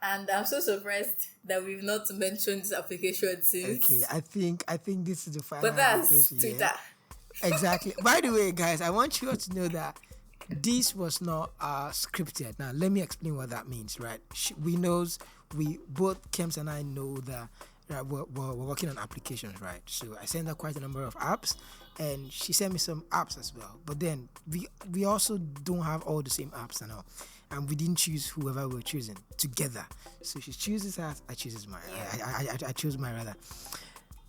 And I'm so surprised that we've not mentioned this application since. Okay, I think this is the final But that's application. Twitter. Yeah? Exactly. By the way, guys, I want you all to know that this was not scripted. Now, let me explain what that means, right? We both Kems and I know that we're working on applications, right? So I sent her quite a number of apps, and she sent me some apps as well. But then we also don't have all the same apps and all, and we didn't choose whoever we were choosing together. So she chooses hers, I chooses mine. I chose mine rather.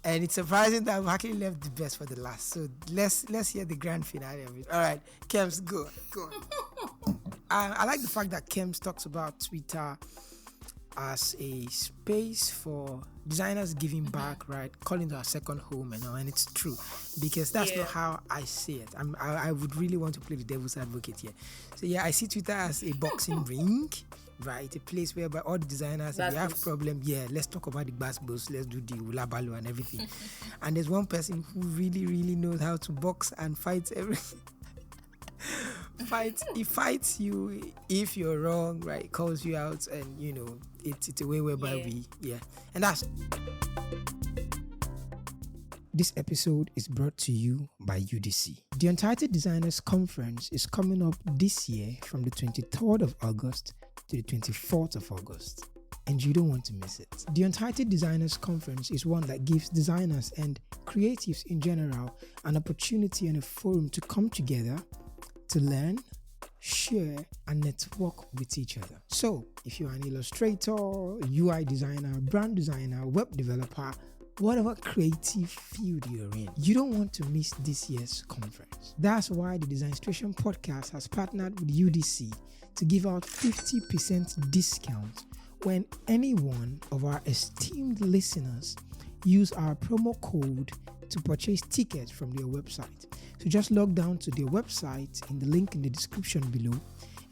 And it's surprising that we actually left the best for the last. So let's hear the grand finale of it. All right, Kems, go on. I like the fact that Kems talks about Twitter as a space for designers giving back, right? Calling it our second home and all, and it's true because that's not how I see it. I would really want to play the devil's advocate here. So yeah, I see Twitter as a boxing ring, right? A place whereby all the designers, if they have problem, let's talk about the basketballs, let's do the hula baloo and everything. And there's one person who really, really knows how to box and fight everything. He fights you if you're wrong, right? Calls you out, and it's a way whereby and that's. This episode is brought to you by UDC. The Untitled Designers Conference is coming up this year from the 23rd of August to the 24th of August, and you don't want to miss it. The Untitled Designers Conference is one that gives designers and creatives in general an opportunity and a forum to come together to learn, share, and network with each other. So, if you're an illustrator, UI designer, brand designer, web developer, whatever creative field you're in, you don't want to miss this year's conference. That's why the Designstration podcast has partnered with UDC to give out 50% discount when any one of our esteemed listeners use our promo code to purchase tickets from their website. So just log down to their website in the link in the description below,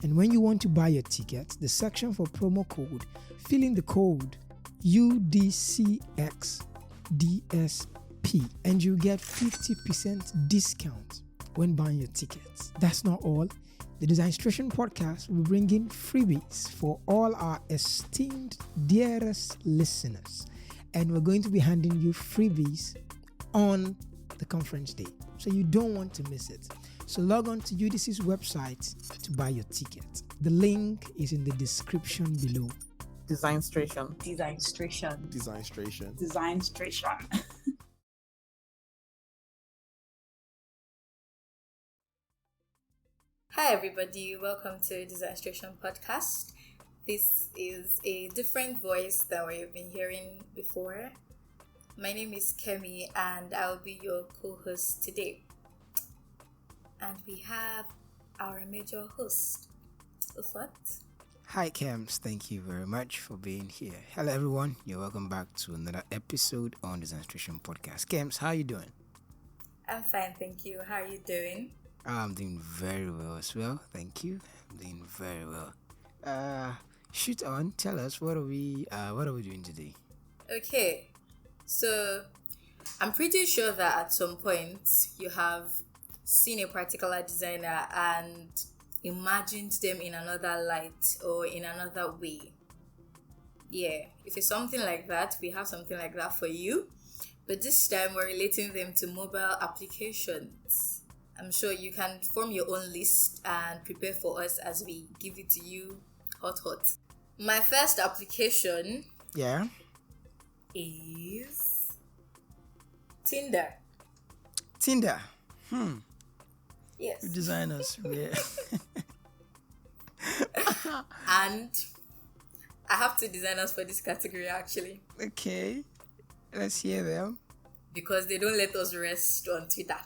and when you want to buy your ticket, the section for promo code, fill in the code UDCXDSP and you get 50% discount when buying your tickets. That's not all. The Designstration podcast will bring in freebies for all our esteemed dearest listeners, and we're going to be handing you freebies on the conference day, so you don't want to miss it. So log on to UDC's website to buy your ticket. The link is in the description below. Designstration. Hi everybody, welcome to Designstration podcast. This is a different voice than what you've been hearing before. My name is Kemi and I'll be your co-host today. And we have our major host, Ufot. Hi Kems, thank you very much for being here. Hello everyone, you're welcome back to another episode on the Designstration podcast. Kems, how are you doing? I'm fine, thank you. How are you doing? I'm doing very well as well, thank you. I'm doing very well. Shoot on, tell us what are we doing today? Okay, so I'm pretty sure that at some point you have seen a particular designer and imagined them in another light or in another way. Yeah, if it's something like that, we have something like that for you. But this time we're relating them to mobile applications. I'm sure you can form your own list and prepare for us as we give it to you hot. My first application is Tinder. Yes. Designers. Yeah. And I have two designers for this category actually. Okay. Let's hear them. Because they don't let us rest on Twitter.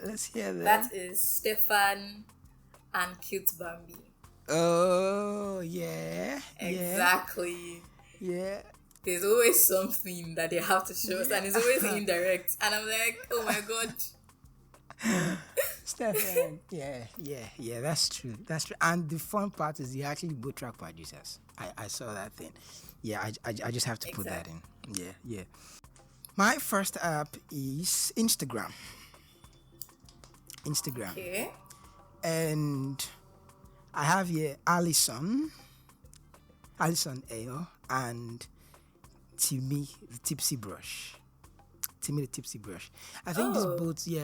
Let's hear them. That is Stefan and Cute Bambi. Oh, yeah. Exactly. Yeah. There's always something that they have to show us, and it's always indirect. And I'm like, oh my god. Stefan. Yeah, that's true. And the fun part is they actually both track producers. I saw that thing. Yeah, I just have to put that in. Yeah. My first app is Instagram. Okay. And I have here Alison Ayo. and Timmy the Tipsy Brush. Timmy the Tipsy Brush. I think these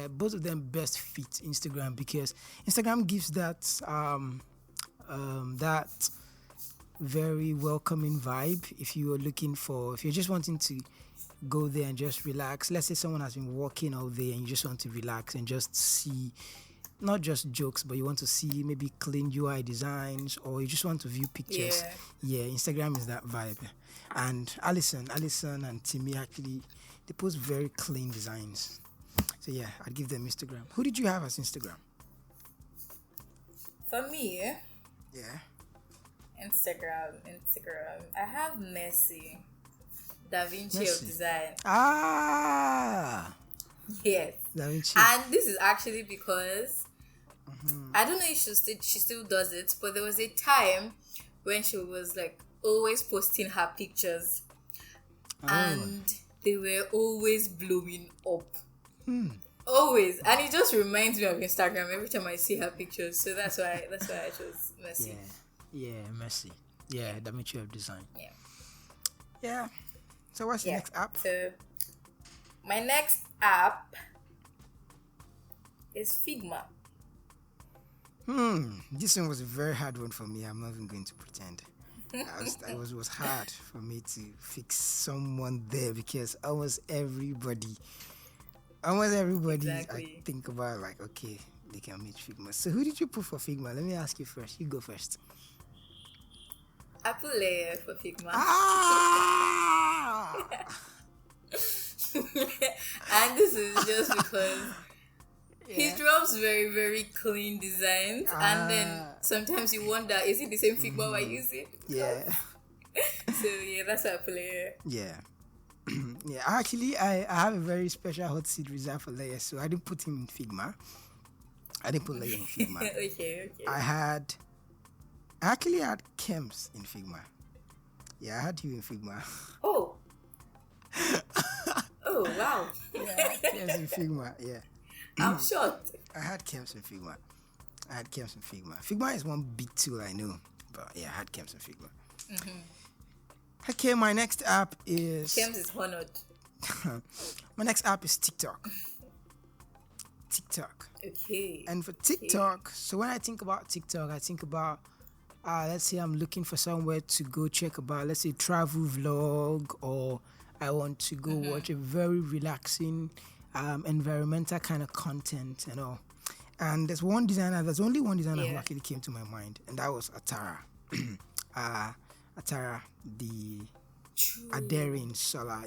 both of them best fit Instagram because Instagram gives that that very welcoming vibe if you're just wanting to go there and just relax. Let's say someone has been walking all day and you just want to relax and just see not just jokes, but you want to see maybe clean UI designs or you just want to view pictures. Yeah, Instagram is that vibe. And Alison and Timmy actually they post very clean designs. So yeah, I'd give them Instagram. Who did you have as Instagram? For me, Yeah. Instagram. I have Messi, Da Vinci Messi. of design. Ah, Yes. Da Vinci. And this is actually because I don't know if she still does it, but there was a time when she was like always posting her pictures, and they were always blowing up. Always, and it just reminds me of Instagram every time I see her pictures. So that's why I chose Messi. Yeah, Messi. Yeah, Da Vinci of design. Yeah. Yeah. So what's the next app? So my next app is Figma. This one was a very hard one for me. I'm not even going to pretend. It was hard for me to fix someone there because almost everybody Exactly. I think about like, okay, they can meet Figma. So who did you put for Figma? Let me ask you first. You go first. I put Layer for Figma. Ah! And this is just because he drops very, very clean designs, and then sometimes you wonder, is it the same Figma I use it? Yeah. So yeah, that's why I put Layer. Yeah. Yeah, actually, I have a very special hot seat reserved for Leia, so I didn't put him in Figma. I didn't put Leia in Figma. Okay. I actually had Kems in Figma. Yeah, I had you in Figma. Oh. Oh wow. Yeah, Kems in Figma. Yeah, I'm shocked. I had Kems in Figma. Figma is one big tool I know, but yeah, I had Kems in Figma. Okay, my next app is Kems is honored. my next app is TikTok. Okay. And for TikTok, so when I think about TikTok, I think about let's say I'm looking for somewhere to go check about, let's say travel vlog, or I want to go watch a very relaxing environmental kind of content and all. And there's only one designer who actually came to my mind, and that was Atara. Atara, the Adering Solar,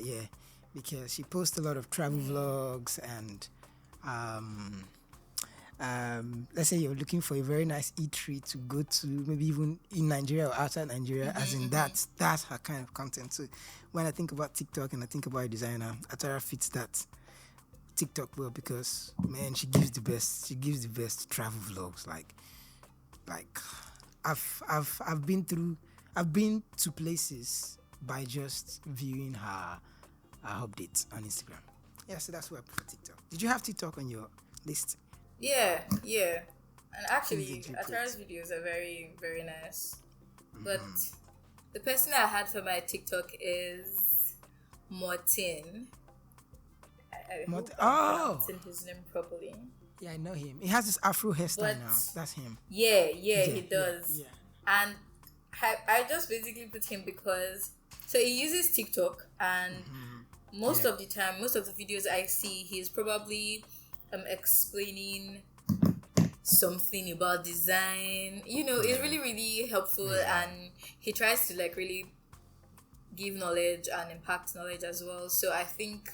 because she posts a lot of travel vlogs and let's say you're looking for a very nice eatery to go to, maybe even in Nigeria or outside Nigeria, as in that's her kind of content. So when I think about TikTok and I think about a designer, Atara fits that TikTok well because man, she gives the best travel vlogs. Like I've been to places by just viewing her updates on Instagram. Yeah, so that's why I prefer TikTok. Did you have TikTok on your list? Yeah. And actually, Atara's videos are very, very nice. But the person I had for my TikTok is Martin. I hope I'm pronouncing his name properly. Yeah, I know him. He has this Afro hairstyle now. That's him. Yeah, he does. Yeah. And I just basically put him because so he uses TikTok, and most of the time, most of the videos I see, he's probably explaining something about design. It's really, really helpful, and he tries to like really give knowledge and impact knowledge as well. So I think,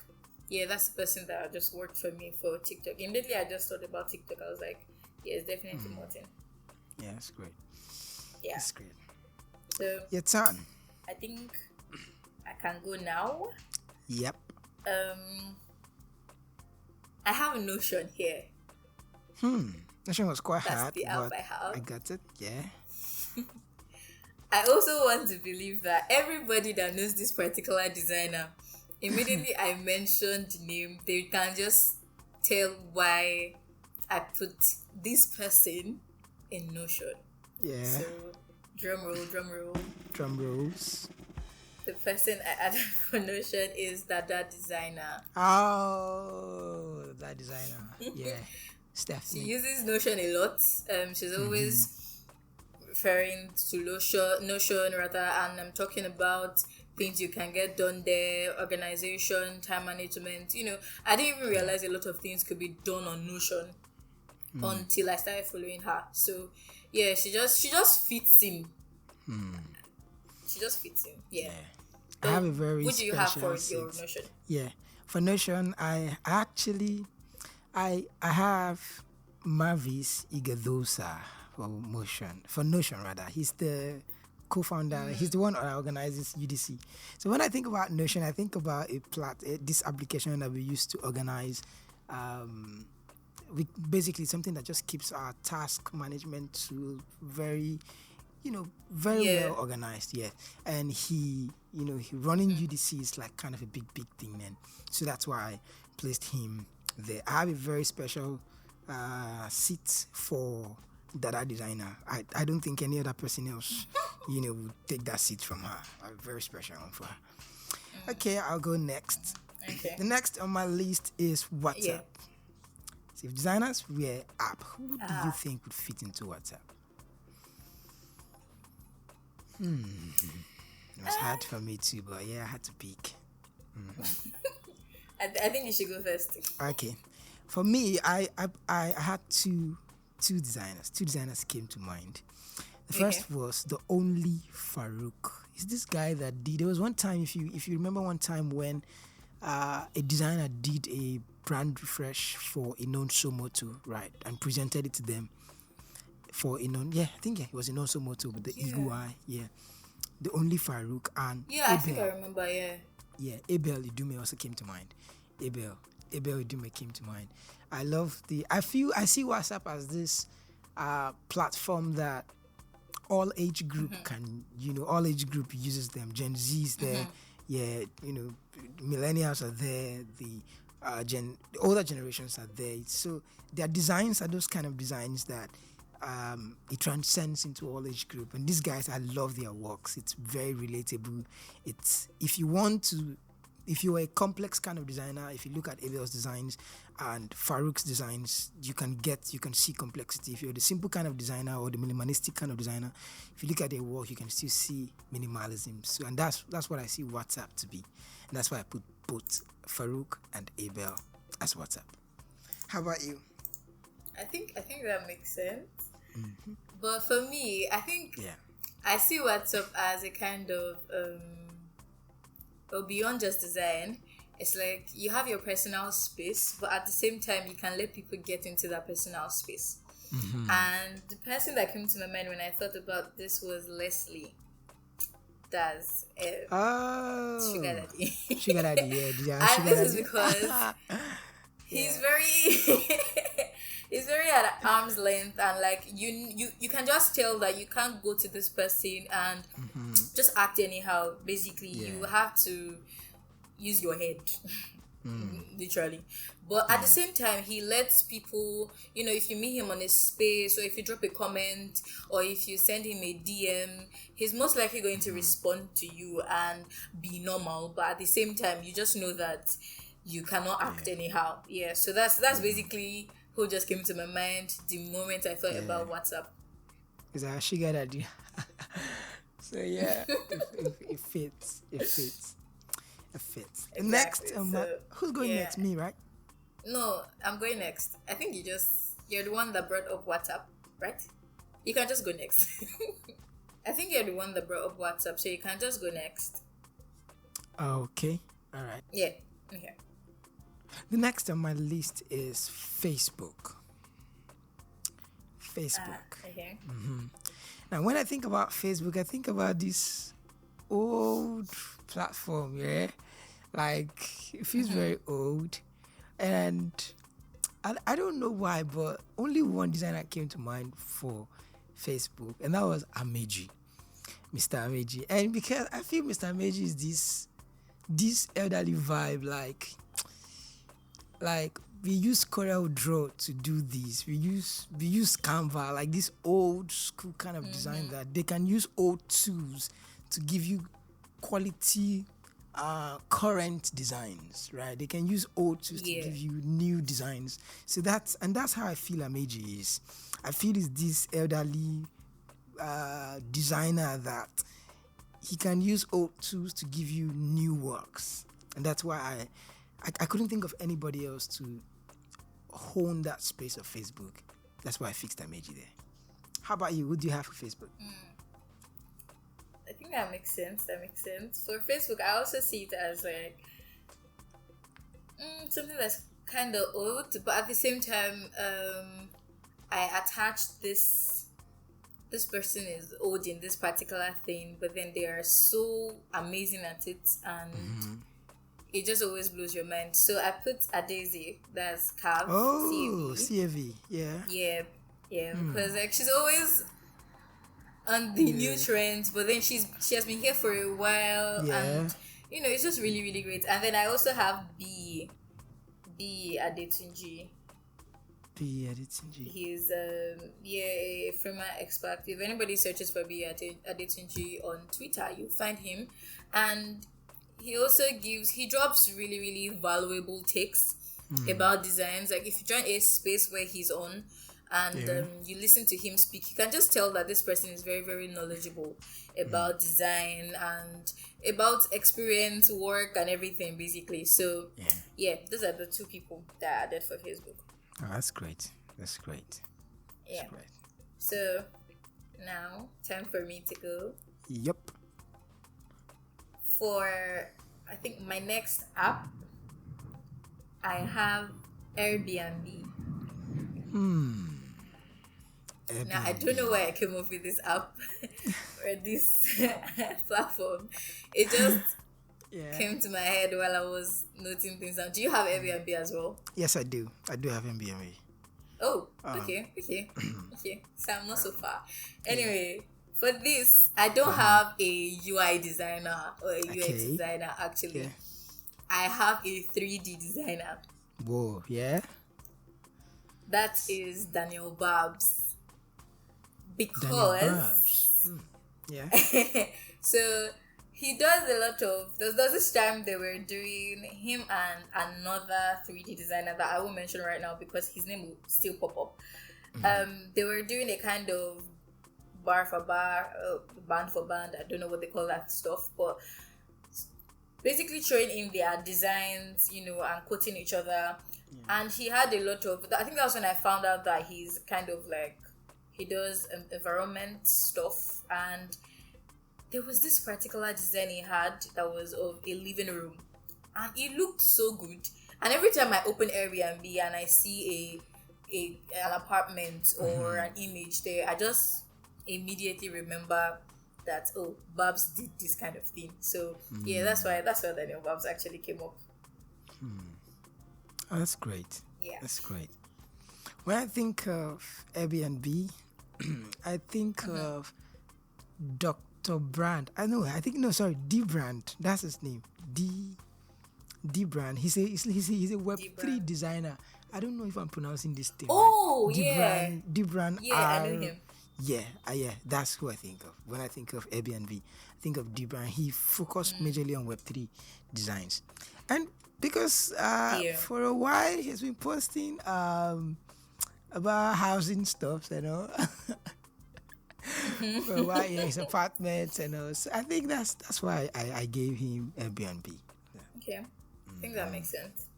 that's the person that just worked for me for TikTok. Immediately I just thought about TikTok. I was like, it's definitely Martin. Yeah, that's great. Yeah. That's great. So Your turn. I think I can go now. Yep. I have a Notion here. Notion was quite That's hard, the app but I have. I got it. Yeah. I also want to believe that everybody that knows this particular designer, immediately I mentioned the name, they can just tell why I put this person in Notion. Yeah. So, drum roll. Drum rolls. the person I added for Notion is that designer. Oh, that designer. Yeah, She Stephanie. uses Notion a lot. She's always referring to Notion rather, and I'm talking about things you can get done there, organization, time management. I didn't even realize a lot of things could be done on Notion until I started following her. So yeah, she just fits in. She just fits in. Yeah. I have a very What do you have special for your seat. Notion? Yeah, for Notion, I actually, I have Marvis Igadosa for Notion rather. He's the co-founder. He's the one that organizes UDC. So when I think about Notion, I think about this application that we use to organize. We basically something that just keeps our task management tool very well organized. Yeah, and he running UDC is like kind of a big thing then. So that's why I placed him there. I have a very special seat for Dada designer. I don't think any other person else would take that seat from her. I have a very special one for her. Okay, I'll go next. Okay. The next on my list is WhatsApp. Yeah. So if designers were app, who do you think would fit into WhatsApp? It was hard for me too, but yeah, I had to pick. I think you should go first. Okay, for me, I had two designers. Two designers came to mind. The first was the only Farouk. He's this guy that did. There was one time, if you remember, one time when a designer did a brand refresh for Inonso Moto, right, and presented it to them for I think it was Inonso Moto with the eagle eye, the only Farouk and I think I remember, Abel Idume also came to mind. Abel Idume came to mind. I see WhatsApp as this platform that all age group all age group uses them. Gen Z is there, millennials are there, the older generations are there. So their designs are those kind of designs that it transcends into all age group. And these guys, I love their works. It's very relatable. It's if you're a complex kind of designer, if you look at Abel's designs and Farouk's designs, you can see complexity. If you're the simple kind of designer or the minimalistic kind of designer, if you look at their work, you can still see minimalism. So, and that's what I see WhatsApp to be. And that's why I put both Farouk and Abel as WhatsApp. How about you? I think that makes sense. But for me, I think I see WhatsApp as a kind of beyond just design. It's like you have your personal space, but at the same time you can let people get into that personal space. And the person that came to my mind when I thought about this was Leslie. That's Sugar Daddy. Sugar Daddy, yeah. And this is because he's very at arm's length, and like you can just tell that you can't go to this person and just act anyhow. Basically, you have to use your head, literally. But at the same time, he lets people, if you meet him on a space, or if you drop a comment, or if you send him a DM, he's most likely going to respond to you and be normal. But at the same time, you just know that you cannot act anyhow. Yeah, so that's basically who just came to my mind the moment I thought about WhatsApp. Is that Sugar Daddy? So yeah, it fits. Exactly. Next, who's going next? Me, right? No, I'm going next. I think you're the one that brought up WhatsApp, right? You can just go next. I think you're the one that brought up WhatsApp, so you can just go next. Okay, all right. Yeah, okay. The next on my list is Facebook. Okay. Now, when I think about Facebook, I think about this old platform, like it feels very old, and I don't know why, but only one designer came to mind for Facebook, and that was Mr. Ameji. And because I feel Mr. Ameji is this elderly vibe, like we use Corel Draw to do this. We use Canva, like this old school kind of design that they can use old tools to give you quality current designs, right? They can use old tools to give you new designs. So that's how I feel Ameji is. I feel is this elderly designer that he can use old tools to give you new works, and that's why I couldn't think of anybody else to hone that space of Facebook. That's why I fixed Ameji there. How about you? What do you have for Facebook? I think that makes sense. For Facebook, I also see it as like something that's kind of old, but at the same time, I attached this person is old in this particular thing, but then they are so amazing at it, and it just always blows your mind. So I put Adezi, that's Cav. Oh, CAV, yeah. Yeah, because like she's always on the new trends, but then she has been here for a while, and it's just really, really great. And then I also have B Adetunji. He's a framer expert. If anybody searches for B Adetunji on Twitter, you find him, and he also drops really, really valuable takes about designs. Like if you join a space where he's on and you listen to him speak, you can just tell that this person is very, very knowledgeable about design and about experience, work, and everything, basically. So those are the two people that I added for Facebook. Oh, that's great. Yeah. So now, time for me to go. Yep. For, I think, my next app, I have Airbnb. Now, I don't know why I came up with this app or this platform. It just came to my head while I was noting things down. Do you have Airbnb as well? Yes, I do. I do have Airbnb. Oh, okay. So I'm not so far. Anyway, for this, I don't have a UI designer or a UX designer, actually. I have a 3D designer. Whoa, yeah? That is Daniel Babs. Because... so... he does a lot of... There's this time they were doing him and another 3D designer that I won't mention right now because his name will still pop up. They were doing a kind of bar for bar, band for band. I don't know what they call that stuff. But basically showing in their designs, and quoting each other. And he had a lot of... I think that was when I found out that he's kind of like... He does environment stuff, and... there was this particular design he had that was of a living room, and it looked so good. And every time I open Airbnb and I see an apartment or an image there, I just immediately remember that Babs did this kind of thing. So that's why the name Babs actually came up. Oh, that's great. Yeah, that's great. When I think of Airbnb, I think of D Brand. That's his name. D Brand. He's a Web3 designer. I don't know if I'm pronouncing this thing. Oh, right. D Brand. Yeah, I know him. Yeah. That's who I think of when I think of Airbnb. I think of D Brand. He focused majorly on Web3 designs, and because for a while he's been posting about housing stuff, for a while, his apartments and all. So I think that's why I gave him Airbnb. Yeah. Okay, I think that makes sense.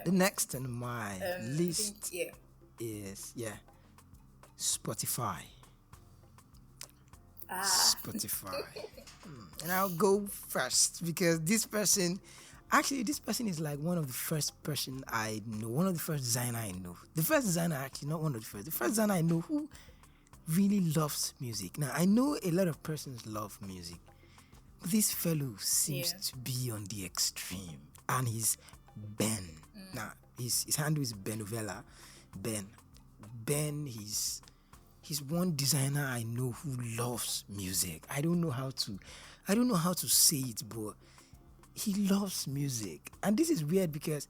The next on my list is Spotify. Spotify. And I'll go first because this person is like one of the first person I know, one of the first designer I know. The first designer, actually, not one of the first. The first designer I know who really loves music. Now, I know a lot of persons love music, but this fellow seems to be on the extreme. And he's Ben. Now, his handle is Benovella. Ben, he's one designer I know who loves music. I don't know how to say it, but he loves music. And this is weird because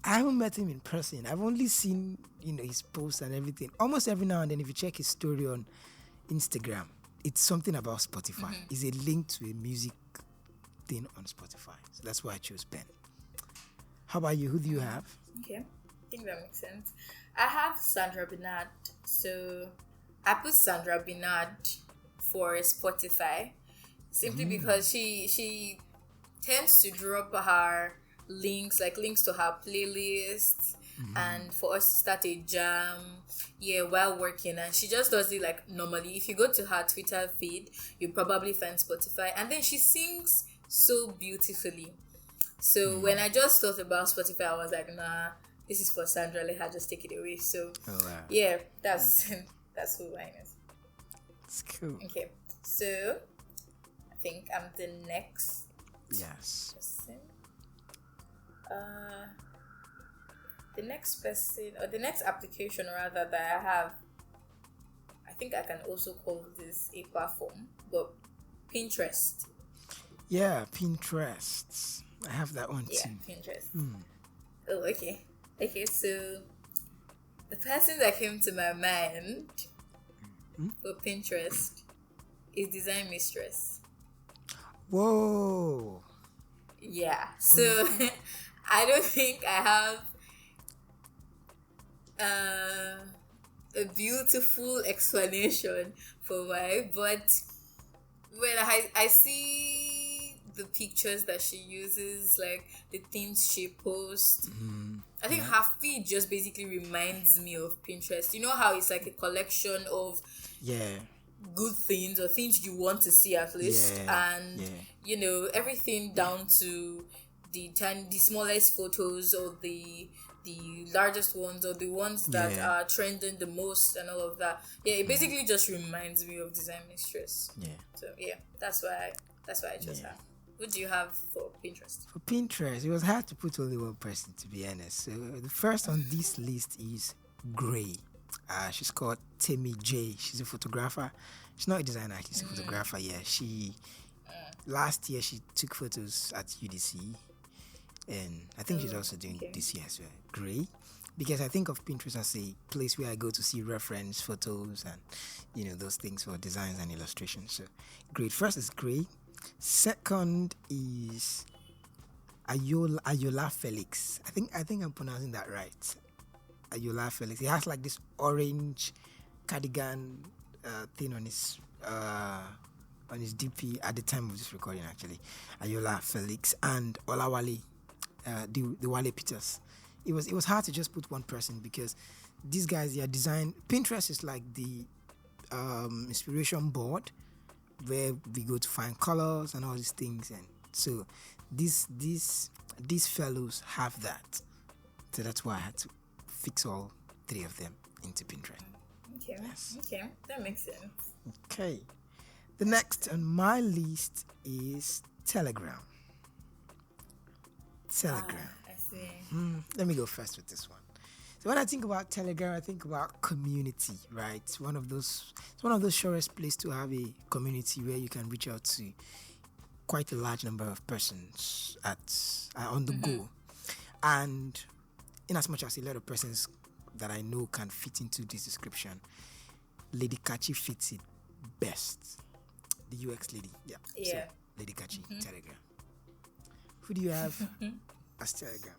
I haven't met him in person. I've only seen, his posts and everything. Almost every now and then, if you check his story on Instagram, it's something about Spotify. It's a link to a music thing on Spotify. So that's why I chose Ben. How about you? Who do you have? Okay, I think that makes sense. I have Sandra Bernard. So I put Sandra Bernard for Spotify simply because she tends to drop her links to her playlist and for us to start a jam while working, and she just does it like normally. If you go to her Twitter feed, you probably find Spotify, and then she sings so beautifully. So when I just thought about Spotify, I was like, nah, this is for Sandra, let her just take it away. So that's who I is. It's cool. Okay, so I think I'm the next Yes. person. The next person, or the next application rather, that I have, I think I can also call this a platform, but Pinterest. Yeah, Pinterest. I have that one Yeah, too. Pinterest. Oh, okay. Okay, so the person that came to my mind for Pinterest is Design Mistress. Whoa. Yeah, so I don't think I have a beautiful explanation for why, but when I see the pictures that she uses, like the things she posts, I think her feed just basically reminds me of Pinterest. You know how it's like a collection of good things or things you want to see at least, and you know, everything down to the smallest photos or the largest ones or the ones that are trending the most and all of that. It basically just reminds me of Design Mistress. So that's why I chose her. What do you have for Pinterest? For Pinterest, it was hard to put only one person, to be honest. So the first on this list is Gray. She's called Timmy J. She's a photographer. She's not a designer, she's a photographer. She last year she took photos at UDC, and I think she's also doing this year as well. Gray, because I think of Pinterest as a place where I go to see reference photos and, you know, those things for designs and illustrations. So great. First is Gray. Second is Ayola Felix. I think I'm pronouncing that right. Ayola Felix. He has like this orange cardigan thing on his DP at the time of this recording, actually. Ayola Felix and Olawale, the Wale Peters. It was hard to just put one person because these guys, their design. Pinterest is like the inspiration board where we go to find colors and all these things, and so these fellows have that. So that's why I had to fix all three of them into Pinterest. Okay, that makes sense. Okay, the next on my list is Telegram. I see. Let me go first with this one. So when I think about Telegram, I think about community, right? It's one of those surest places to have a community where you can reach out to quite a large number of persons on the go. And in as much as a lot of persons that I know can fit into this description, Lady Kachi fits it best. The UX lady. Yeah. So, Lady Kachi, Telegram. Who do you have as Telegram?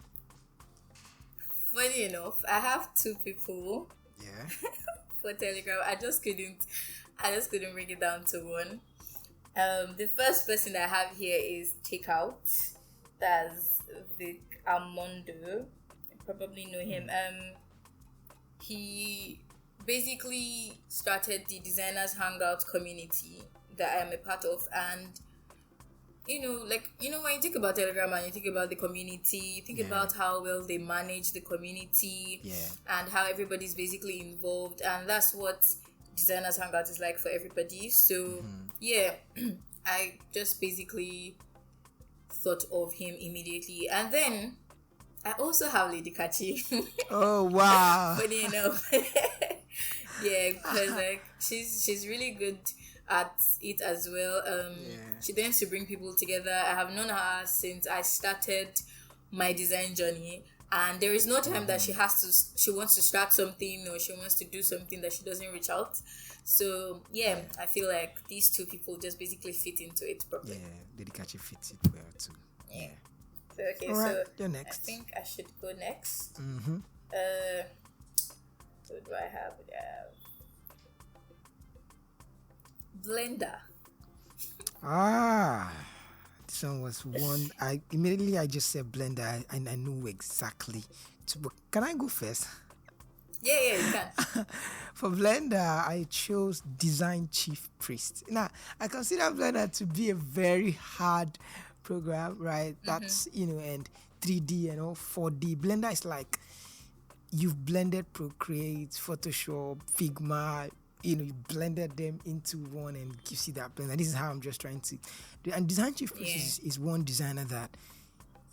Funny enough, I have two people. Yeah. For Telegram. I just couldn't bring it down to one. The first person I have here is Takeout. That's Vic Armando. You probably know him. He basically started the Designers Hangout community that I am a part of, and when you think about Telegram and you think about the community, you think about how well they manage the community and how everybody's basically involved, and that's what Designers Hangout is like for everybody. So I just basically thought of him immediately, and then I also have Lady Kachi. Oh wow! Funny enough, because like she's really good at it as well. She tends to bring people together. I have known her since I started my design journey, and there is no time that she wants to start something or she wants to do something that she doesn't reach out. So yeah, I feel like these two people just basically fit into it properly. Yeah, Dedikachi fits it well too. Yeah. So okay, All right, so you're next. I think I should go next. Mm-hmm. Who do I have? Blender. This one was one. I just said Blender. I knew exactly. Can I go first? Yeah, you can. For Blender, I chose Design Chief Priest. Now, I consider Blender to be a very hard program, right? That's, and 3D and all 4D. Blender is like you've blended Procreate, Photoshop, Figma, you blended them into one and gives you that blend. And this is how I'm just trying to do. And Design Chief Priest is one designer that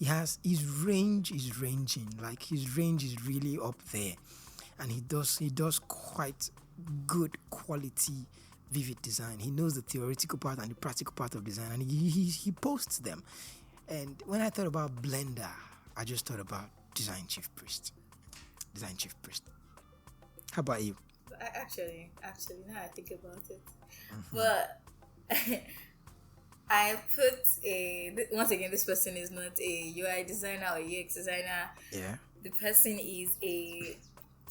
his range is ranging. Like his range is really up there. And he does quite good quality vivid design. He knows the theoretical part and the practical part of design, and he posts them. And when I thought about Blender, I just thought about Design Chief Priest. How about you? Actually, now I think about it, but I put once again, this person is not a UI designer or UX designer. Yeah. The person is a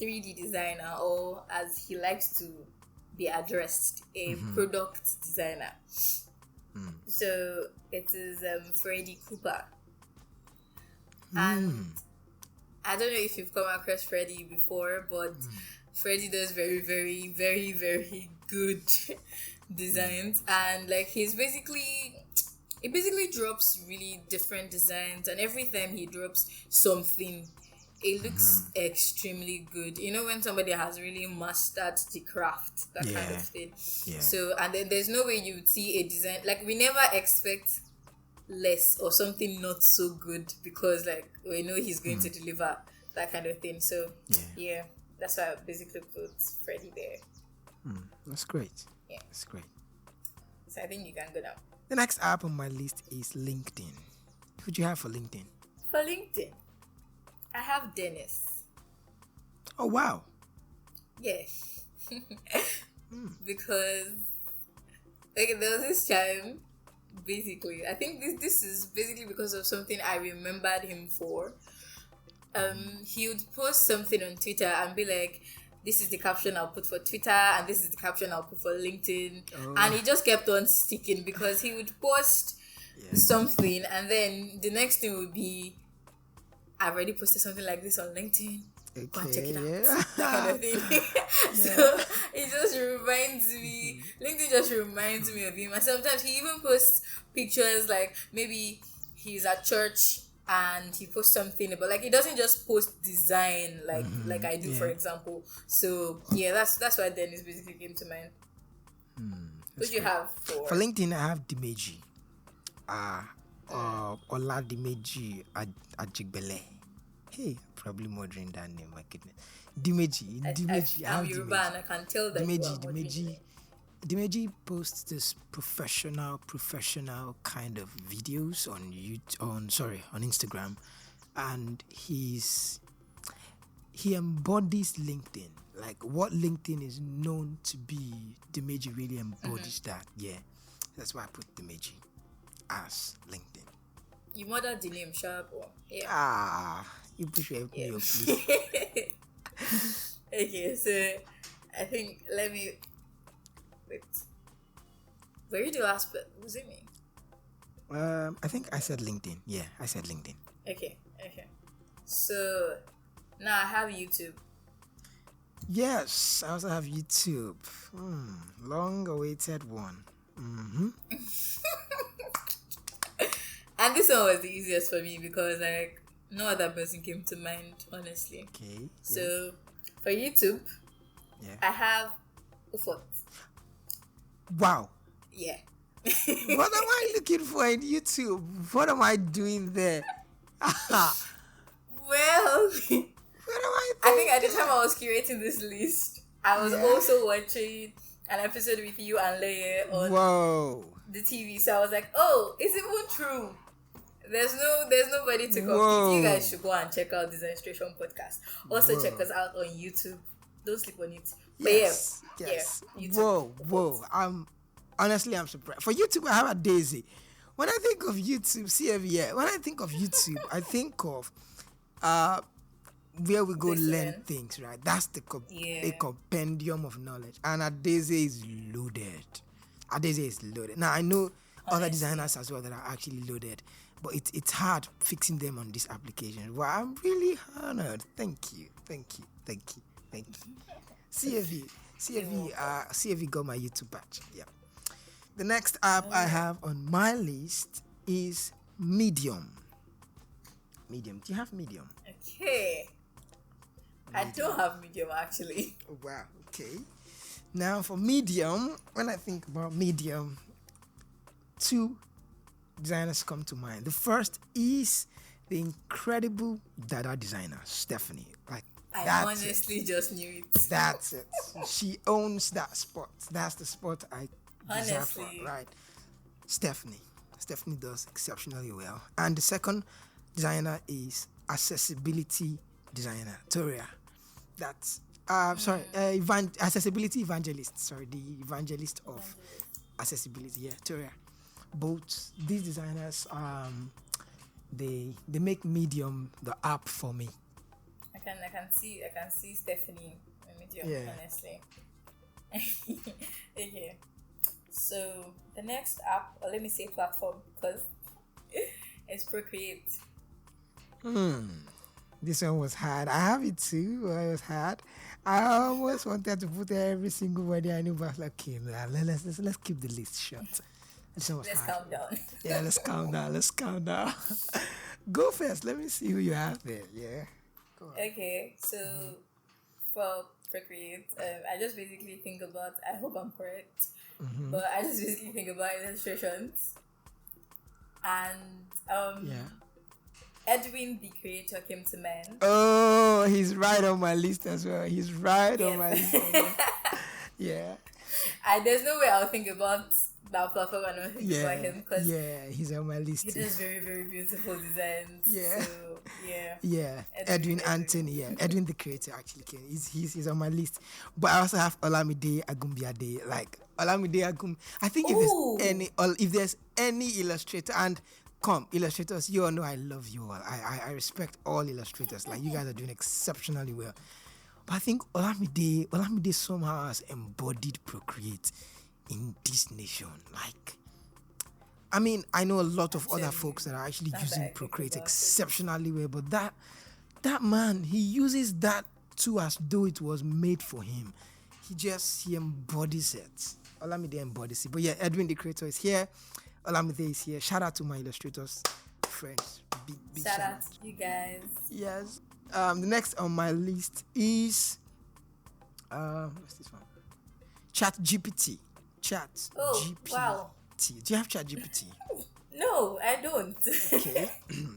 3D designer, or as he likes to be addressed, a product designer. So it is Freddie Cooper. And I don't know if you've come across Freddie before, but Freddie does very, very, very, very good designs. And like he basically drops really different designs, and every time he drops something, it looks extremely good. When somebody has really mastered the craft, that kind of thing. Yeah. So, and then there's no way you would see a design, like we never expect less or something not so good, because like we know he's going to deliver, that kind of thing. So yeah, that's why I basically put Freddie there. That's great. Yeah, that's great. So I think you can go now. The next app on my list is LinkedIn. Who do you have for LinkedIn? For LinkedIn, I have Dennis. Oh wow. Yeah. Because there was this time, basically, I think this is basically because of something I remembered him for. He would post something on Twitter and be like, this is the caption I'll put for Twitter and this is the caption I'll put for LinkedIn. And he just kept on sticking, because he would post something and then the next thing would be, I've already posted something like this on LinkedIn. Go and check it out. That kind of thing. So it just reminds me, LinkedIn just reminds me of him. And sometimes he even posts pictures, like maybe he's at church and he posts something about, like, he doesn't just post design like I do, for example. So yeah, that's why Dennis basically came to mind. What do you have for LinkedIn? I have Dimeji. Ola Dimeji Ajigbele. Hey, probably murdering that name, my goodness. Dimeji. I'm Yoruba and I can tell that Dimeji posts this professional kind of videos on Instagram, and he embodies LinkedIn. Like what LinkedIn is known to be, Dimeji really embodies that. Yeah, that's why I put Dimeji as LinkedIn. You murdered the name, sharp one. Yeah. You push me up, please. Okay, so I think let me wait. Where did you last put? Was it me? I think I said LinkedIn. Yeah, I said LinkedIn. Okay. So now I have YouTube. Yes, I also have YouTube. Long-awaited one. And this one was the easiest for me because like no other person came to mind, honestly. Okay. So for YouTube, I have Ufot. Wow. Yeah. What am I looking for in YouTube? What am I doing there? Well, what am I think at the time I was curating this list, I was also watching an episode with you and Leye on the TV. So I was like, oh, it's even true There's nobody to compete. Whoa. You guys should go and check out Designstration podcast. Also Whoa. check us out on YouTube. Don't sleep on it. But Yes. yeah, YouTube. Whoa. Honestly, I'm surprised. For YouTube, I have a daisy. When I think of YouTube, CFE, when I think of YouTube, I think of where we go Listen. learn things, right? That's a compendium of knowledge. And a daisy is loaded. Now, I know other designers as well that are actually loaded, but it's hard fixing them on this application. Well, I'm really honored. Thank you. CFE got my YouTube patch. Yeah. The next app I have on my list is Medium. Do you have Medium? Okay. I don't have Medium actually. Oh, wow. Okay. Now for Medium, when I think about Medium, two designers come to mind. The first is the incredible Dada designer, Stephanie. I honestly just knew it. That's it. She owns that spot. That's the spot I deserve for, Honestly. right? Stephanie does exceptionally well. And the second designer is accessibility designer, Toria. That's accessibility evangelist. Sorry, the evangelist of accessibility. Yeah, Toria. Both these designers, they make Medium the app for me. I can see Stephanie in Medium, Yeah. honestly. Okay. So the next app, or let me say platform, because it's Procreate. This one was hard. I have it too. It was hard. I almost wanted to put every single word I knew, but I was like, okay, let's keep the list short. This one was Let's hard. calm down. Yeah, let's calm down. Go first. Let me see who you have there. Yeah. Go on. Okay, so for Procreate, I just basically think about, I hope I'm correct, but I just basically think about illustrations. And Yeah. Edwin, the creator, came to mind. Oh, he's right on my list as well. He's right on my list as well. Yeah. There's no way I'll think about that platform and not think about him, because he's on my list. he does very, very beautiful designs. Yeah. So, yeah. Yeah, Edwin Anthony. Yeah, Edwin the creator actually came. He's on my list. But I also have Olamide Agumbiade. Like Olamide Agum. I think if there's any illustrator, and illustrators, you all know I love you all. I respect all illustrators. Like you guys are doing exceptionally well. But I think Olamide somehow has embodied Procreate in this nation. Like, I mean, I know a lot of other folks that are actually using Procreate exceptionally well, but that man, he uses that too as though it was made for him. He embodies it. Olamide embodies it. But yeah, Edwin the creator is here. Olamide is here. Shout out to my illustrators, friends. Big Shout out to you guys. Yes. The next on my list is what's this one? ChatGPT. Oh, wow. Do you have ChatGPT? No, I don't. Okay.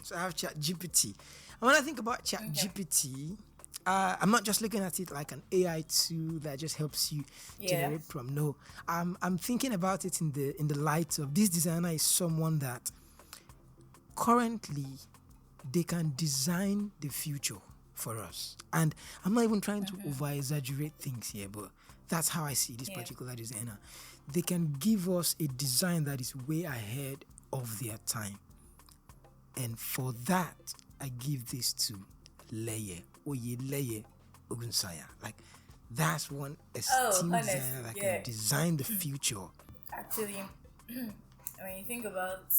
So I have ChatGPT. And when I think about ChatGPT, I'm not just looking at it like an AI tool that just helps you generate prompt. No, I'm thinking about it in the light of this designer is someone that currently they can design the future for us. And I'm not even trying to over-exaggerate things here, but that's how I see this particular designer. They can give us a design that is way ahead of their time. And for that, I give this to Oyeleye Ogunsanya. Like, that's one esteemed designer that can design the future. Actually, when you think about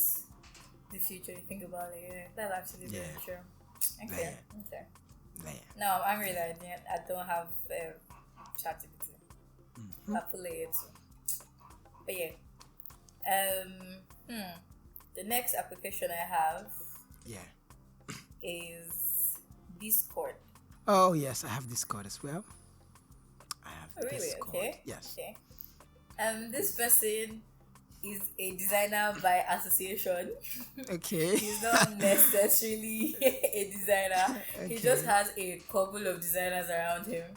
the future, you think about it. That's actually very true. Okay. No, I'm angry that I don't have ChatGPT. I'll play it too. But the next application I have is Discord. Oh yes, I have Discord as well. I have Really? Discord. Okay. Yes. Okay. This person is a designer by association. Okay. He's not necessarily a designer. He just has a couple of designers around him.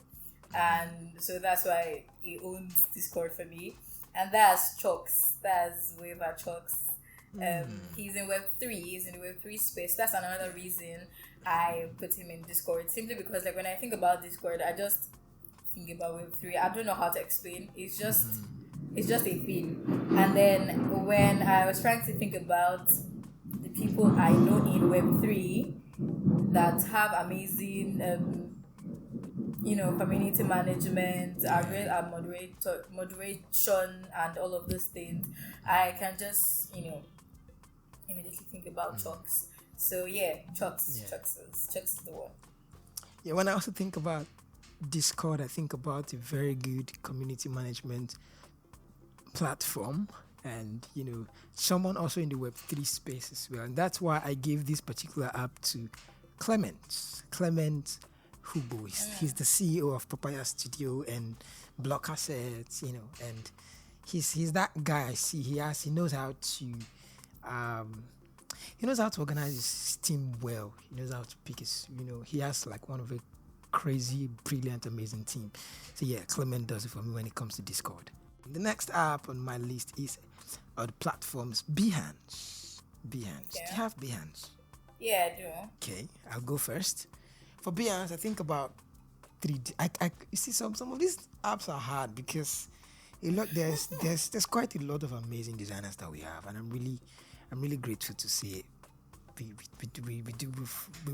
And so that's why he owns Discord for me. And that's Chalks. That's Waiver Chalks. He's in Web3. He's in the Web3 space. That's another reason I put him in Discord. Simply because, like, when I think about Discord, I just think about Web3. I don't know how to explain. It's just a thing. And then when I was trying to think about the people I know in Web3 that have amazing, community management, are great at moderation, and all of those things, I can just, immediately think about Chucks. So yeah, Chucks is the one. Yeah, when I also think about Discord, I think about a very good community management platform, and someone also in the Web3 space as well. And that's why I gave this particular app to Clement Hubo. He's the CEO of Papaya Studio and Block Assets, and he's that guy. I see he knows how to organize his team well. He knows how to pick his, he has like one of a crazy, brilliant, amazing team. So yeah, Clement does it for me when it comes to Discord. The next app on my list is the platforms Behance. Behance. Yeah. Do you have Behance? Yeah, I do. Okay, I'll go first. For Behance, I think about 3D. You see, some of these apps are hard because there's quite a lot of amazing designers that we have, and I'm really grateful to see it.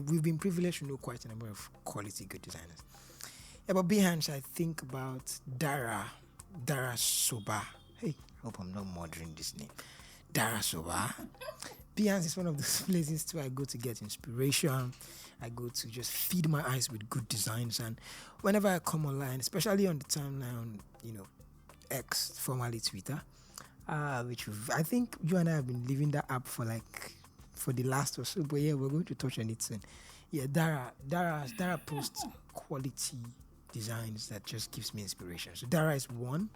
We've been privileged to know quite a number of quality good designers. Yeah, but Behance, I think about Dara Soba. Hey, I hope I'm not murdering this name. Dara Soba. Behance is one of those places where I go to get inspiration. I go to just feed my eyes with good designs, and whenever I come online, especially on the timeline on X, formerly Twitter, which I think you and I have been living that app for the last or so, but yeah, we're going to touch on it soon. Yeah, Dara posts quality designs that just gives me inspiration. So Dara is one.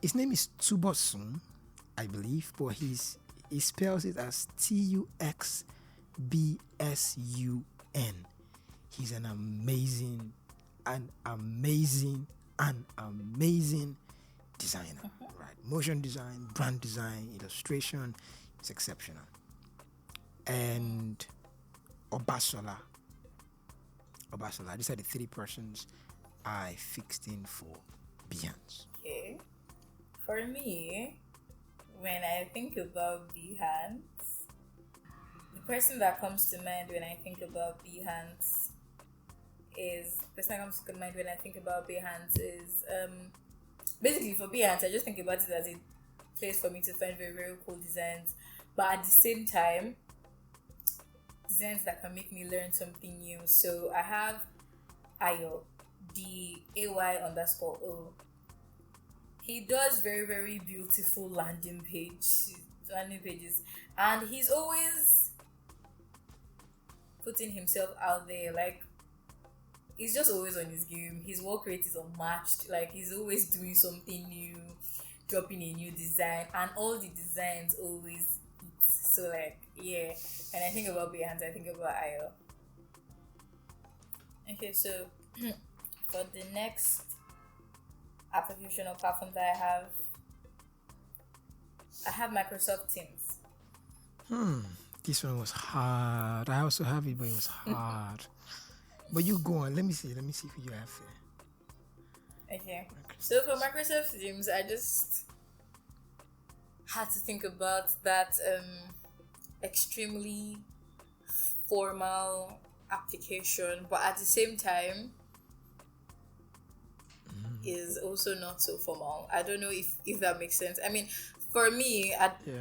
His name is Tubosun, I believe, but he spells it as TUXBSUN. He's an amazing designer, right? Motion design, brand design, illustration, it's exceptional. And Obasola. These are the 3 persons I fixed in for Behance. Okay. For me, when I think about Behance, the person that comes to mind when I think about Behance is basically for Behance, I just think about it as a place for me to find very, very cool designs, but at the same time, designs that can make me learn something new. So I have Ayo, DAY_O. He does very, very beautiful landing pages, and he's always putting himself out there. Like, he's just always on his game. His work rate is unmatched. Like, he's always doing something new, dropping a new design, and all the designs always hit. So, like, yeah, when I think about Behance, I think about Ayo. Okay, so for the next application or platform that I have Microsoft Teams. This one was hard. I also have it, but it was hard. But you go on. Let me see who you have here. Okay. So for Microsoft Teams, I just had to think about that extremely formal application, but at the same time is also not so formal. I don't know if that makes sense. I mean, for me,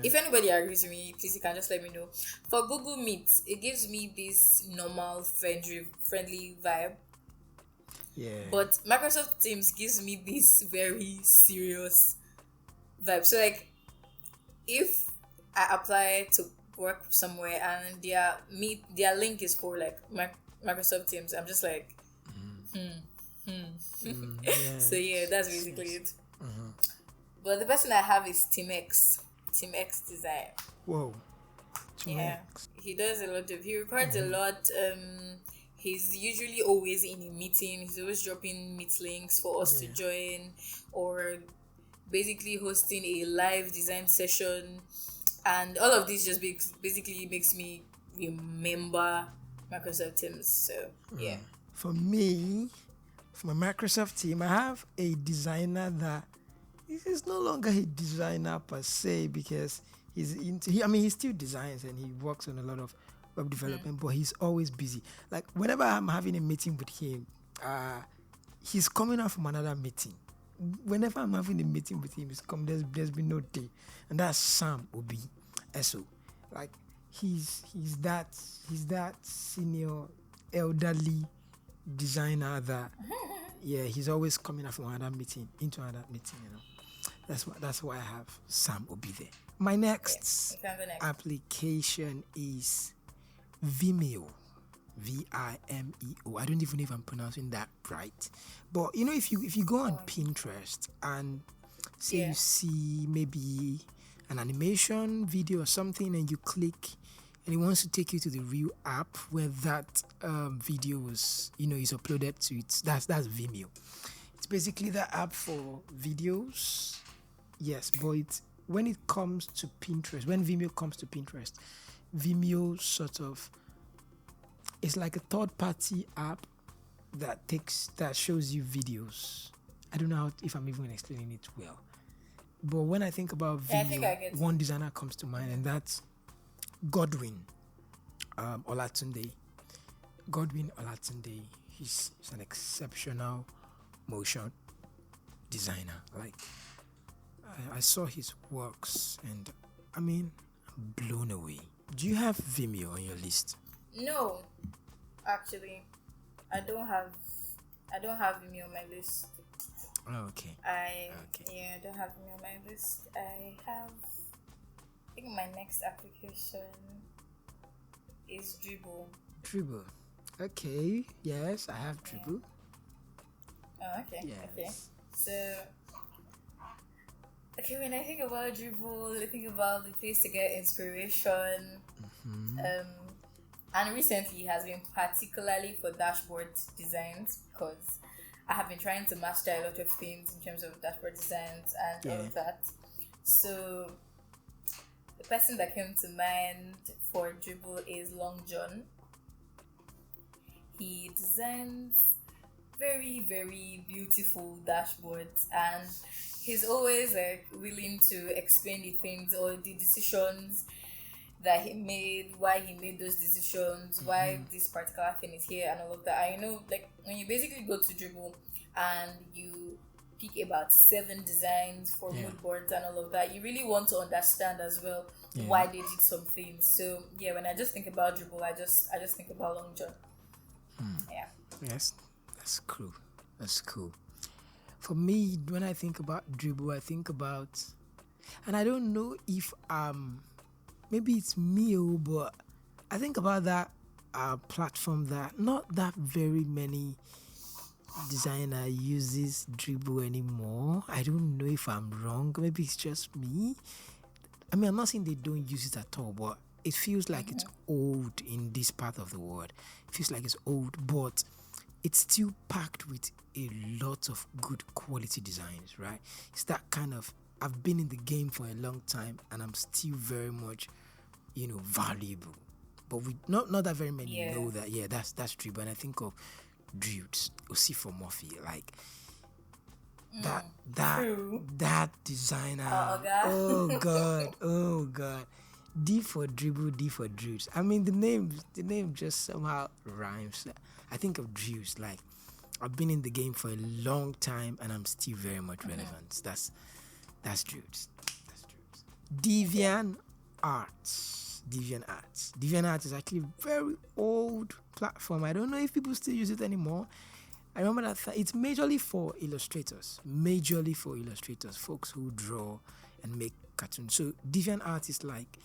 if anybody agrees with me, please, you can just let me know. For Google Meet, it gives me this normal, friendly vibe. Yeah. But Microsoft Teams gives me this very serious vibe. So, like, if I apply to work somewhere and their link is for like Microsoft Teams, I'm just like, Yeah. So yeah, that's basically it. But the person I have is Team X Design. Whoa. Yeah, he does a lot he records a lot. He's usually always in a meeting. He's always dropping meet links for us to join, or basically hosting a live design session And all of this just basically makes me remember Microsoft Teams. So yeah. For me, for my Microsoft team, I have a designer that is no longer a designer per se because he still designs and he works on a lot of web development, but he's always busy. Like whenever I'm having a meeting with him, he's coming out from another meeting. Whenever I'm having a meeting with him, there's been no day. And that's Sam Obi SO. Like he's that senior elderly designer that he's always coming out from another meeting into another meeting, That's why I have Sam Obi there. My next application is Vimeo. Vimeo. I don't even know if I'm pronouncing that right. But if you go on Pinterest and say you see maybe an animation video or something and you click and it wants to take you to the real app where that video was is uploaded to it. That's Vimeo. It's basically the app for videos. Yes, but when it comes to Pinterest, when Vimeo comes to Pinterest, Vimeo sort of it's like a third-party app that shows you videos. I don't know if I'm even explaining it well. But when I think about Vimeo, one designer comes to mind, and that's Godwin Olatunde. Godwin Olatunde, he's an exceptional motion designer. Like, I saw his works, and I'm blown away. Do you have Vimeo on your list? No, actually, I don't have Vimeo on my list. Oh, okay. I don't have Vimeo on my list. I think my next application is Dribble. Dribble. Okay. Yes, I have Dribble. Oh, okay. Yes. Okay. So, when I think about Dribble, I think about the place to get inspiration. And recently has been particularly for dashboard designs because I have been trying to master a lot of things in terms of dashboard designs and all of that. So the person that came to mind for Dribble is Long John. He designs very, very beautiful dashboards, and he's always willing to explain the things or the decisions that he made, why he made those decisions, why this particular thing is here, and all of that. I know, when you basically go to Dribble and you pick about 7 designs for mood boards and all of that, you really want to understand as well why they did some things. So when I just think about Dribble, I just think about Long John. Yeah. Yes, that's cool. For me, when I think about Dribble, I think about, and I don't know if maybe it's me, but I think about that platform that not that very many designer uses Dribble anymore. I don't know if I'm wrong. Maybe it's just me. I'm not saying they don't use it at all, but it feels like it's old in this part of the world. It feels like it's old, but it's still packed with a lot of good quality designs, right? It's that kind of, I've been in the game for a long time and I'm still very much valuable, but we not that very many know that. That's Dribble. And I think of Drudes, Osifo Murphy, like that designer. Oh god. D for Dribble, D for Drudes. The name just somehow rhymes. I think of Drudes, like I've been in the game for a long time and I'm still very much relevant. That's Drudes. Deviant Arts. Deviant Arts is actually a very old platform. I don't know if people still use it anymore. I remember that it's majorly for illustrators, folks who draw and make cartoons. So Deviant Art is like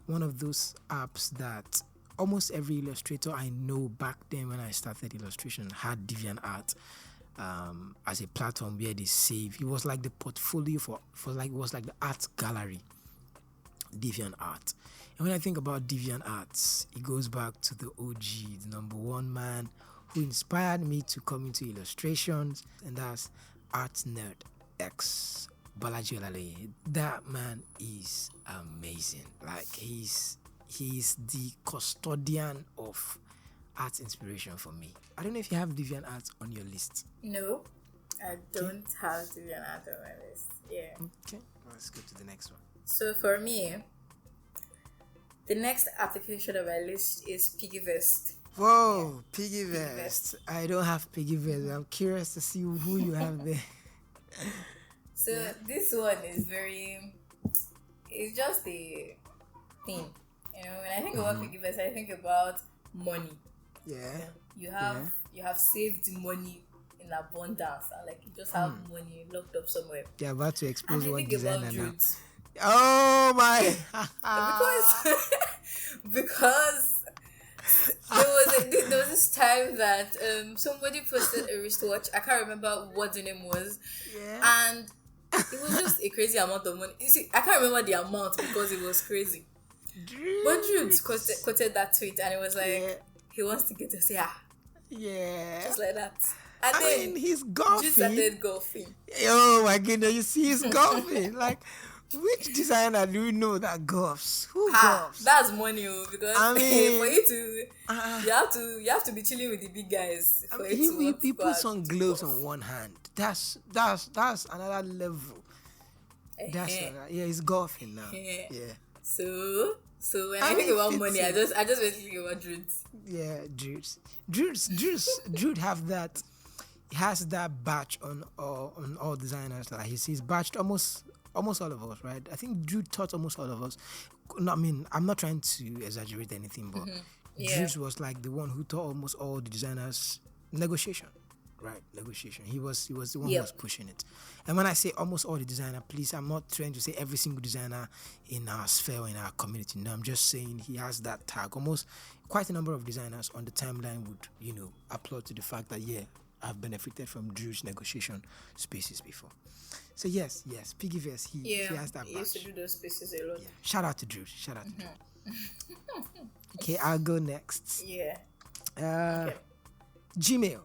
one of those apps that almost every illustrator I know back then when I started illustration had Deviant Art as a platform where they save. It was like the portfolio it was like the art gallery, Deviant Art. And when I think about Deviant Arts, it goes back to the OG, the number one man who inspired me to come into illustrations, and that's Art Nerd X Balaji Olaloye. That man is amazing. Like he's the custodian of art inspiration for me. I don't know if you have deviant art on your list. No, I don't have DeviantArt on my list. Yeah. Okay, let's go to the next one. So for me, the next application on my list is Piggyvest. Whoa, Piggyvest. I don't have Piggyvest. I'm curious to see who you have there. So this one is it's just a thing. You know, when I think about Piggyvest, I think about money. Yeah. You have saved money in abundance, and like you just have money locked up somewhere. You're about to expose And I one think designer about now. Druids. Oh my! because there was this time that somebody posted a wristwatch. I can't remember what the name was, and it was just a crazy amount of money. You see, I can't remember the amount because it was crazy. But Druids quoted that tweet, and it was like he wants to get us, just like that. And then he's golfing. Druids started golfing. Oh my goodness! You see, he's golfing. Like, which designer do you know that golfs? Who golfs? That's money, because I mean, for you to you have to be chilling with the big guys. He puts on gloves on one hand. That's another level. He's golfing now. Yeah. So when I think about money, I just basically think about Druids. Yeah, Druid have that. He has that badge on all designers. Like he's badged almost all of us, right? I think Druid taught almost all of us. No, I mean, I'm not trying to exaggerate anything, but Druid was like the one who taught almost all the designers negotiation. Right, negotiation. He was the one who was pushing it. And when I say almost all the designer, please, I'm not trying to say every single designer in our sphere or in our community. No, I'm just saying he has that tag. Almost quite a number of designers on the timeline would, applaud to the fact that I've benefited from Drew's negotiation spaces before. So yes, Piggyverse, he has that badge. He used to do those spaces a lot. Yeah. Shout out to Drew. Okay, I'll go next. Yeah. Gmail.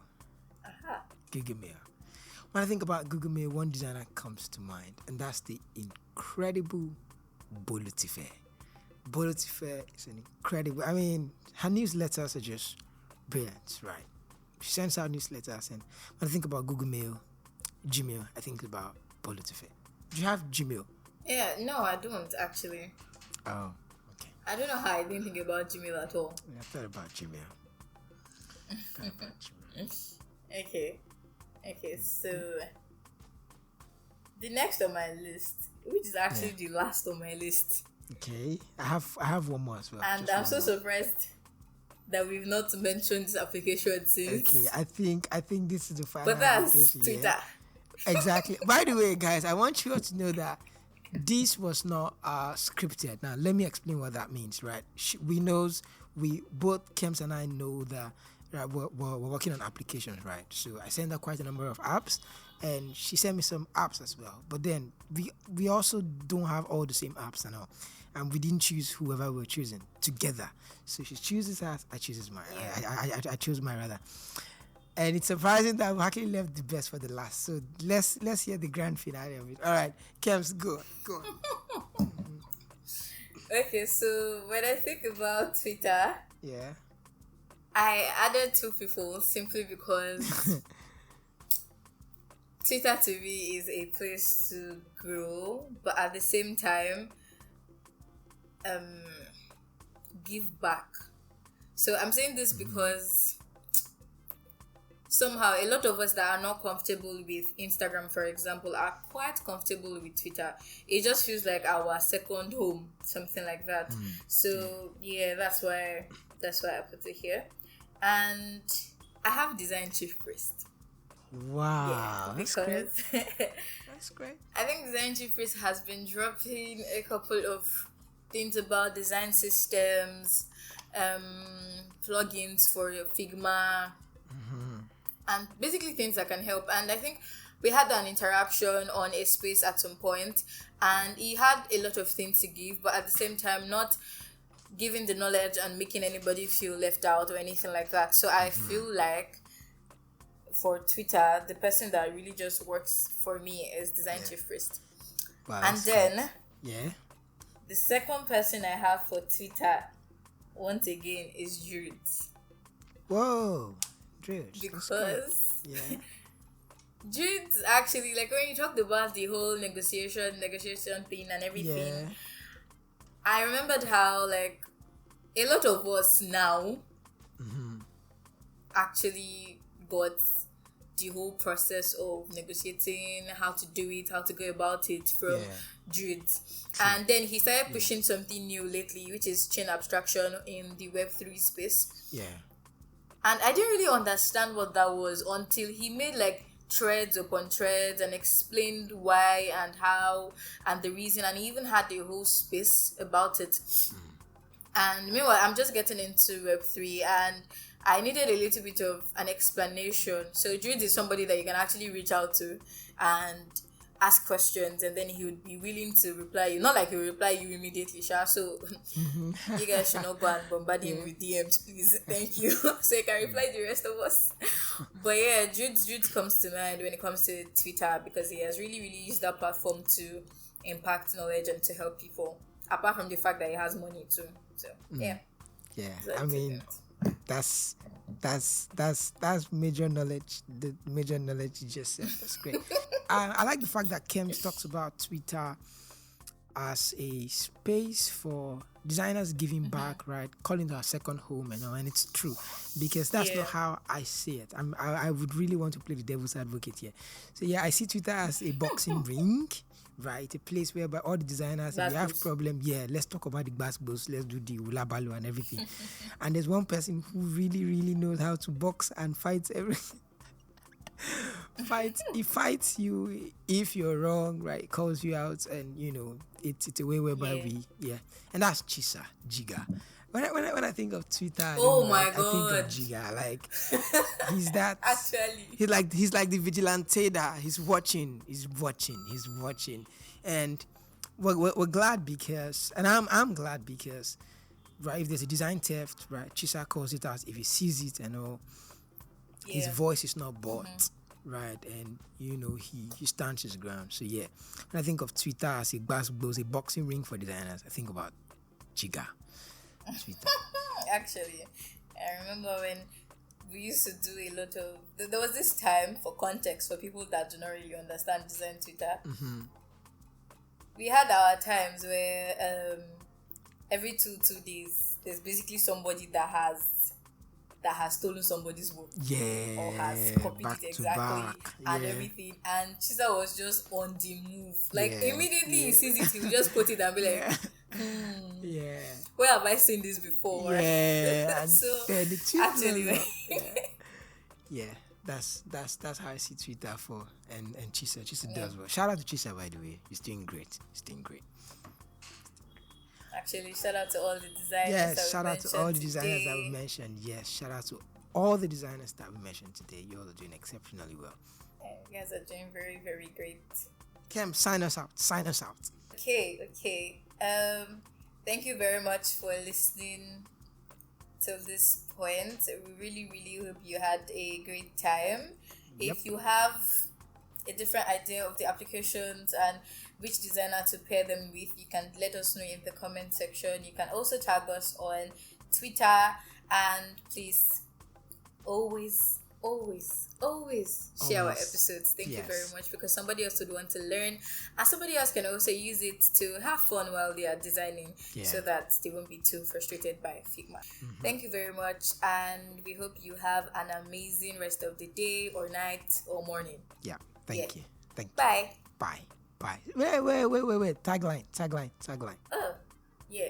Google Mail. When I think about Google Mail, one designer comes to mind, and that's the incredible Bolotife. Bolotife is an incredible. I mean, her newsletters are just brilliant, right? She sends out newsletters, and when I think about Google Mail, Gmail, I think about Bolotife. Do you have Gmail? Yeah, no, I don't actually. Oh, okay. I don't know how I didn't think about Gmail at all. I thought about Gmail. Okay, so the next on my list, which is actually the last on my list. Okay, I have one more as well. And I'm so surprised that we've not mentioned this application since. Okay, I think this is the final. But that's Twitter. Yeah. Exactly. By the way, guys, I want you all to know that this was not scripted. Now, let me explain what that means, right? We both Kems and I know that. Right, we're working on applications, right? So I sent her quite a number of apps, and she sent me some apps as well. But then we also don't have all the same apps and all, and we didn't choose whoever we're choosing together. So she chooses hers, I chooses mine. I chose mine rather. And it's surprising that we actually left the best for the last. So let's hear the grand finale of it. All right, Kems, go. Okay, so when I think about Twitter, I added 2 people simply because Twitter to me is a place to grow, but at the same time, give back. So I'm saying this because somehow a lot of us that are not comfortable with Instagram, for example, are quite comfortable with Twitter. It just feels like our second home, something like that. So that's why I put it here. And I have Design Chief Priest. Wow, because that's great. I think Design Chief Priest has been dropping a couple of things about design systems, plugins for your Figma, and basically things that can help. And I think we had an interaction on a space at some point, and he had a lot of things to give, but at the same time not giving the knowledge and making anybody feel left out or anything like that. So I feel like for Twitter, the person that really just works for me is Design Chief Priest. Wow, And that's then good. Yeah. the second person I have for Twitter, once again, is Jude. Whoa. Drew. Because Yeah. Jude's actually, like, when you talked about the whole negotiation thing and everything, Yeah. I remembered how, like, a lot of us now actually got the whole process of negotiating, how to do it, how to go about it from Yeah. Jude. And then he started pushing something new lately, which is chain abstraction in the Web3 space. Yeah. And I didn't really understand what that was until he made like threads upon threads and explained why and how and the reason, and he even had a whole space about it. And meanwhile, I'm just getting into Web3 and I needed a little bit of an explanation. So Jude is somebody that you can actually reach out to and ask questions, and then he would be willing to reply you. Not like he will reply you immediately, Sha. So you guys should not go and bombard him with DMs, please. Thank you. So you can reply the rest of us. But yeah, Jude comes to mind when it comes to Twitter because he has really, really used that platform to impact knowledge and to help people. Apart from the fact that he has money too. So yeah. Yeah. That's I mean, it. that's major knowledge. The major knowledge you just said. That's great. I like the fact that Kems talks about Twitter as a space for designers giving back, right? Calling it our second home and all, and it's true because that's not how I see it. I would really want to play the devil's advocate here. So yeah, I see Twitter as a boxing ring, right? A place whereby all the designers, if you have problem, let's talk about the basketballs, let's do the ulabalu and everything. And there's one person who really, really knows how to box and fights everything. He fights you if you're wrong, right? Calls you out, and you know it's a way whereby and that's Jiga. When I think of Twitter, I think of Jiga. Like he's that. Actually, he's like the vigilante that he's watching, and we're glad because, and I'm glad because, right? If there's a design theft, right? Chisa calls it out if he sees it and all. His voice is not bought. Right, and you know he stands his ground. So yeah, when I think of Twitter as a boxing ring for designers, I think about Jiga. Twitter. Actually, I remember when we used to do a lot of. There was this time, for context, for people that do not really understand design Twitter. We had our times where every two days there's basically somebody that has stolen somebody's work. Or has copied it exactly and everything. And Chisa was just on the move. Like immediately he sees it, he will just quote it and be like, where have I seen this before? Yeah. So the actually that's how I see Twitter for and Chisa. Chisa does well. Shout out to Chisa, by the way. He's doing great. Actually, shout out to all the designers. Yes, shout out to all the designers that we mentioned. Yes, shout out to all the designers that we mentioned today. You all are doing exceptionally well. You guys are doing very, very great. Kem, sign us out. Okay. Thank you very much for listening to this point. We really, really hope you had a great time. Yep. If you have a different idea of the applications and which designer to pair them with, you can let us know in the comment section. You can also tag us on Twitter, and please always share our episodes. Thank you very much, because somebody else would want to learn, and somebody else can also use it to have fun while they are designing, so that they won't be too frustrated by Figma. Thank you very much, and we hope you have an amazing rest of the day or night or morning. Thank you. Bye. Wait. Tagline. Oh, yeah.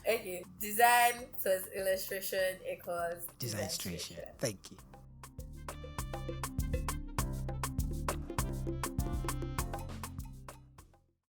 Okay. Design plus illustration equals Designstration. Thank you.